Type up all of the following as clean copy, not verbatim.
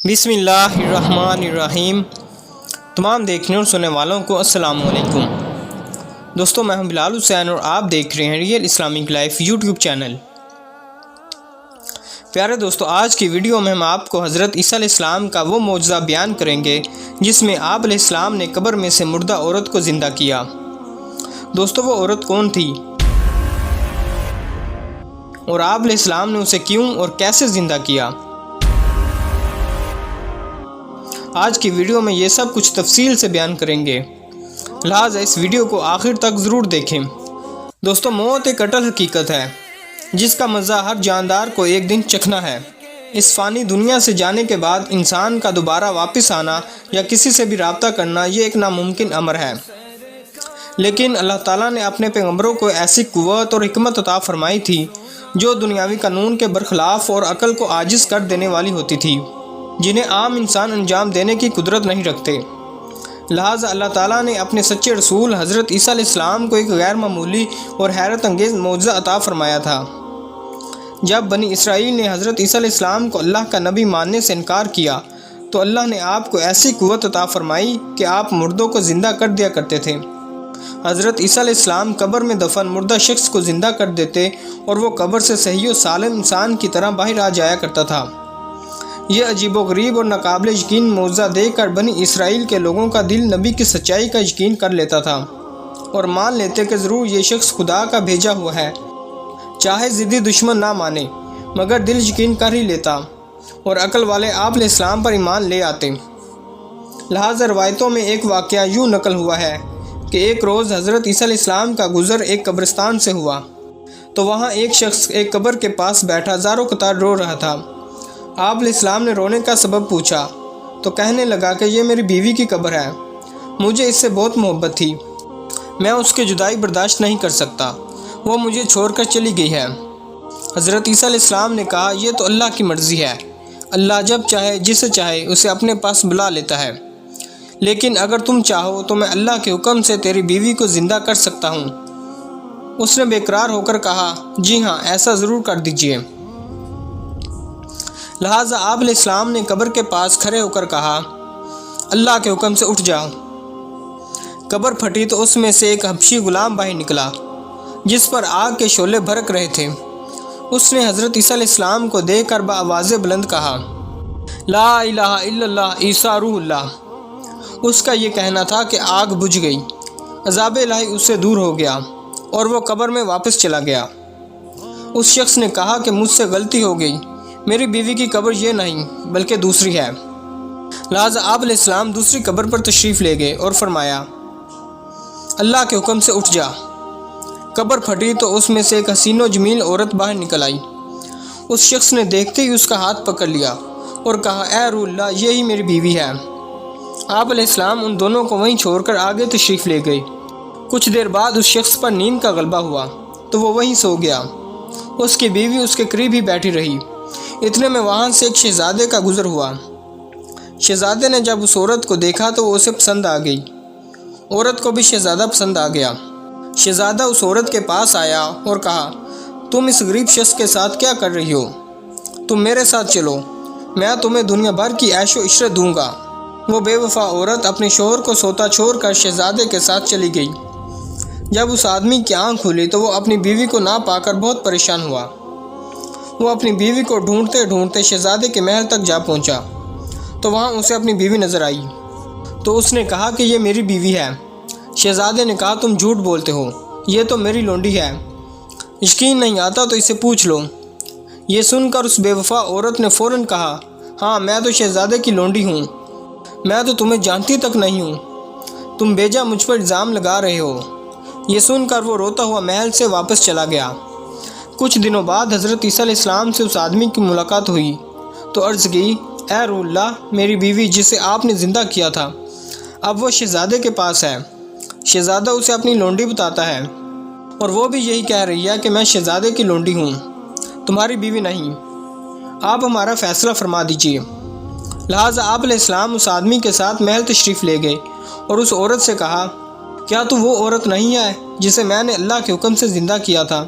بسم اللہ الرحمن الرحیم۔ تمام دیکھنے اور سننے والوں کو السلام علیکم۔ دوستو، میں ہوں بلال حسین اور آپ دیکھ رہے ہیں real Islamic life YouTube channel. پیارے دوستو، آج کی ویڈیو میں ہم آپ کو حضرت عیسیٰ علیہ السلام کا وہ معجزہ بیان کریں گے جس میں آپ علیہ السلام نے قبر میں سے مردہ عورت کو زندہ کیا۔ دوستو، وہ عورت کون تھی اور آپ علیہ السلام نے اسے کیوں اور کیسے زندہ کیا؟ آج کی ویڈیو میں یہ سب کچھ تفصیل سے بیان کریں گے، لہٰذا اس ویڈیو کو آخر تک ضرور دیکھیں۔ دوستو، موت ایک اٹل حقیقت ہے جس کا مزہ ہر جاندار کو ایک دن چکھنا ہے۔ اس فانی دنیا سے جانے کے بعد انسان کا دوبارہ واپس آنا یا کسی سے بھی رابطہ کرنا یہ ایک ناممکن امر ہے، لیکن اللہ تعالیٰ نے اپنے پیغمبروں کو ایسی قوت اور حکمت عطا فرمائی تھی جو دنیاوی قانون کے برخلاف اور عقل کو عاجز کر دینے والی ہوتی تھی، جنہیں عام انسان انجام دینے کی قدرت نہیں رکھتے۔ لہٰذا اللہ تعالیٰ نے اپنے سچے رسول حضرت عیسیٰ علیہ السلام کو ایک غیر معمولی اور حیرت انگیز معجزہ عطا فرمایا تھا۔ جب بنی اسرائیل نے حضرت عیسیٰ علیہ السلام کو اللہ کا نبی ماننے سے انکار کیا تو اللہ نے آپ کو ایسی قوت عطا فرمائی کہ آپ مردوں کو زندہ کر دیا کرتے تھے۔ حضرت عیسیٰ علیہ السلام قبر میں دفن مردہ شخص کو زندہ کر دیتے اور وہ قبر سے صحیح و سالم انسان کی طرح باہر آ جایا کرتا تھا۔ یہ عجیب و غریب اور ناقابل یقین معجزہ دیکھ کر بنی اسرائیل کے لوگوں کا دل نبی کی سچائی کا یقین کر لیتا تھا اور مان لیتے کہ ضرور یہ شخص خدا کا بھیجا ہوا ہے، چاہے ضدی دشمن نہ مانے مگر دل یقین کر ہی لیتا اور عقل والے آپ علیہ السلام پر ایمان لے آتے۔ لہٰذا روایتوں میں ایک واقعہ یوں نقل ہوا ہے کہ ایک روز حضرت عیسیٰ علیہ السلام کا گزر ایک قبرستان سے ہوا تو وہاں ایک شخص ایک قبر کے پاس بیٹھا زاروں قطار رو رہا تھا۔ آپ علیہ السلام نے رونے کا سبب پوچھا تو کہنے لگا کہ یہ میری بیوی کی قبر ہے، مجھے اس سے بہت محبت تھی، میں اس کی جدائی برداشت نہیں کر سکتا، وہ مجھے چھوڑ کر چلی گئی ہے۔ حضرت عیسیٰ علیہ السلام نے کہا، یہ تو اللہ کی مرضی ہے، اللہ جب چاہے جسے چاہے اسے اپنے پاس بلا لیتا ہے، لیکن اگر تم چاہو تو میں اللہ کے حکم سے تیری بیوی کو زندہ کر سکتا ہوں۔ اس نے بے قرار ہو کر کہا، جی ہاں، ایسا ضرور کر دیجیے۔ لہٰذا آپ علیہ السلام نے قبر کے پاس کھڑے ہو کر کہا، اللہ کے حکم سے اٹھ جاؤ۔ قبر پھٹی تو اس میں سے ایک حبشی غلام باہر نکلا جس پر آگ کے شعلے بھڑک رہے تھے۔ اس نے حضرت عیسیٰ علیہ السلام کو دیکھ کر بآواز بلند کہا، لا الہ الا اللہ، عیسیٰ روح اللہ۔ اس کا یہ کہنا تھا کہ آگ بجھ گئی، عذاب الہی اس سے دور ہو گیا اور وہ قبر میں واپس چلا گیا۔ اس شخص نے کہا کہ مجھ سے غلطی ہو گئی، میری بیوی کی قبر یہ نہیں بلکہ دوسری ہے۔ لہٰذا آپ علیہ السلام دوسری قبر پر تشریف لے گئے اور فرمایا، اللہ کے حکم سے اٹھ جا۔ قبر پھٹی تو اس میں سے ایک حسین و جمیل عورت باہر نکل آئی۔ اس شخص نے دیکھتے ہی اس کا ہاتھ پکڑ لیا اور کہا، اے روح اللہ، یہی میری بیوی ہے۔ آپ علیہ السلام ان دونوں کو وہیں چھوڑ کر آگے تشریف لے گئے۔ کچھ دیر بعد اس شخص پر نیند کا غلبہ ہوا تو وہ وہیں سو گیا۔ اس کی بیوی اس کے قریب ہی بیٹھی رہی۔ اتنے میں وہاں سے ایک شہزادے کا گزر ہوا۔ شہزادے نے جب اس عورت کو دیکھا تو وہ اسے پسند آ گئی۔ عورت کو بھی شہزادہ پسند آ گیا۔ شہزادہ اس عورت کے پاس آیا اور کہا، تم اس غریب شخص کے ساتھ کیا کر رہی ہو؟ تم میرے ساتھ چلو، میں تمہیں دنیا بھر کی عیش و عشرت دوں گا۔ وہ بے وفا عورت اپنے شوہر کو سوتا چھوڑ کر شہزادے کے ساتھ چلی گئی۔ جب اس آدمی کی آنکھ کھلی تو وہ اپنی بیوی کو نہ پا کر بہت پریشان ہوا۔ وہ اپنی بیوی کو ڈھونڈتے ڈھونڈتے شہزادے کے محل تک جا پہنچا تو وہاں اسے اپنی بیوی نظر آئی تو اس نے کہا کہ یہ میری بیوی ہے۔ شہزادے نے کہا، تم جھوٹ بولتے ہو، یہ تو میری لونڈی ہے، یقین نہیں آتا تو اسے پوچھ لو۔ یہ سن کر اس بے وفا عورت نے فوراً کہا، ہاں، میں تو شہزادے کی لونڈی ہوں، میں تو تمہیں جانتی تک نہیں ہوں، تم بیجا مجھ پر الزام لگا رہے ہو۔ یہ سن کر وہ روتا ہوا محل سے واپس چلا گیا۔ کچھ دنوں بعد حضرت عیسیٰ علیہ السلام سے اس آدمی کی ملاقات ہوئی تو عرض کی، اے روح اللہ، میری بیوی جسے آپ نے زندہ کیا تھا اب وہ شہزادے کے پاس ہے۔ شہزادہ اسے اپنی لونڈی بتاتا ہے اور وہ بھی یہی کہہ رہی ہے کہ میں شہزادے کی لونڈی ہوں، تمہاری بیوی نہیں، آپ ہمارا فیصلہ فرما دیجیے۔ لہٰذا آپ علیہ السلام اس آدمی کے ساتھ محل تشریف لے گئے اور اس عورت سے کہا، کیا تو وہ عورت نہیں ہے جسے میں نے اللہ کے حکم سے زندہ کیا تھا؟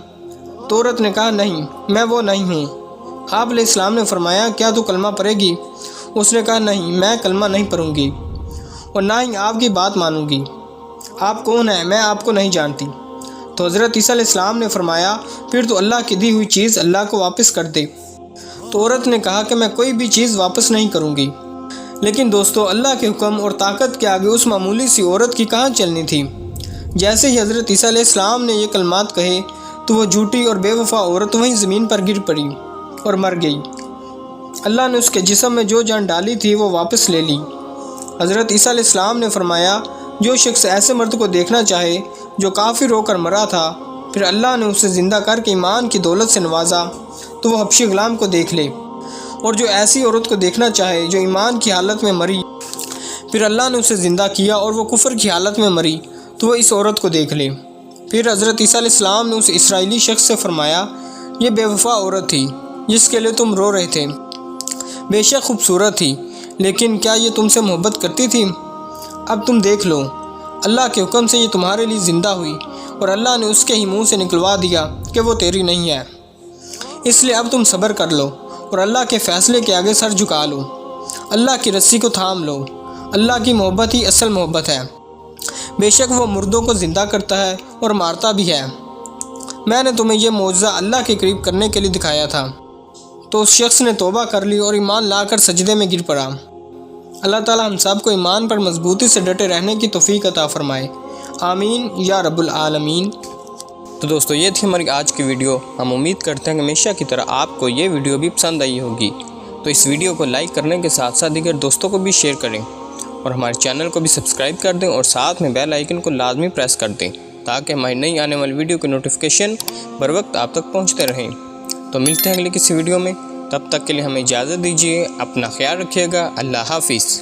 تو عورت نے کہا، نہیں، میں وہ نہیں ہوں۔ آپ علیہ السلام نے فرمایا، کیا تو کلمہ پڑھے گی؟ اس نے کہا نہیں، میں کلمہ نہیں پڑھوں گی اور نہ ہی آپ کی بات مانوں گی۔ آپ کون ہیں؟ میں آپ کو نہیں جانتی۔ تو حضرت عیسیٰ علیہ السلام نے فرمایا پھر تو اللہ کی دی ہوئی چیز اللہ کو واپس کر دے۔ تو عورت نے کہا کہ میں کوئی بھی چیز واپس نہیں کروں گی۔ لیکن دوستو، اللہ کے حکم اور طاقت کے آگے اس معمولی سی عورت کی کہاں چلنی تھی۔ جیسے ہی حضرت عیسیٰ علیہ السلام نے یہ کلمات کہے تو وہ جھوٹی اور بے وفا عورت وہیں زمین پر گر پڑی اور مر گئی۔ اللہ نے اس کے جسم میں جو جان ڈالی تھی وہ واپس لے لی۔ حضرت عیسیٰ علیہ السلام نے فرمایا جو شخص ایسے مرد کو دیکھنا چاہے جو کافر ہو کر مرا تھا، پھر اللہ نے اسے زندہ کر کے ایمان کی دولت سے نوازا، تو وہ حبشی غلام کو دیکھ لے۔ اور جو ایسی عورت کو دیکھنا چاہے جو ایمان کی حالت میں مری، پھر اللہ نے اسے زندہ کیا اور وہ کفر کی حالت میں مری، تو وہ اس عورت کو دیکھ لے۔ پھر حضرت عیسیٰ علیہ السلام نے اس اسرائیلی شخص سے فرمایا یہ بے وفا عورت تھی جس کے لیے تم رو رہے تھے، بے شک خوبصورت تھی، لیکن کیا یہ تم سے محبت کرتی تھی؟ اب تم دیکھ لو، اللہ کے حکم سے یہ تمہارے لیے زندہ ہوئی اور اللہ نے اس کے ہی منہ سے نکلوا دیا کہ وہ تیری نہیں ہے۔ اس لیے اب تم صبر کر لو اور اللہ کے فیصلے کے آگے سر جھکا لو، اللہ کی رسی کو تھام لو۔ اللہ کی محبت ہی اصل محبت ہے۔ بے شک وہ مردوں کو زندہ کرتا ہے اور مارتا بھی ہے۔ میں نے تمہیں یہ معجزہ اللہ کے قریب کرنے کے لیے دکھایا تھا۔ تو اس شخص نے توبہ کر لی اور ایمان لا کر سجدے میں گر پڑا۔ اللہ تعالی ہم سب کو ایمان پر مضبوطی سے ڈٹے رہنے کی توفیق عطا فرمائے، آمین یا رب العالمین۔ تو دوستو، یہ تھی ہماری آج کی ویڈیو۔ ہم امید کرتے ہیں کہ ہمیشہ کی طرح آپ کو یہ ویڈیو بھی پسند آئی ہوگی۔ تو اس ویڈیو کو لائک کرنے کے ساتھ ساتھ دیگر دوستوں کو بھی شیئر کریں اور ہمارے چینل کو بھی سبسکرائب کر دیں اور ساتھ میں بیل آئیکن کو لازمی پریس کر دیں تاکہ ہماری نئی آنے والی ویڈیو کی نوٹیفیکیشن بر وقت آپ تک پہنچتے رہیں۔ تو ملتے ہیں اگلی کسی ویڈیو میں، تب تک کے لیے ہمیں اجازت دیجیے، اپنا خیال رکھیے گا، اللہ حافظ۔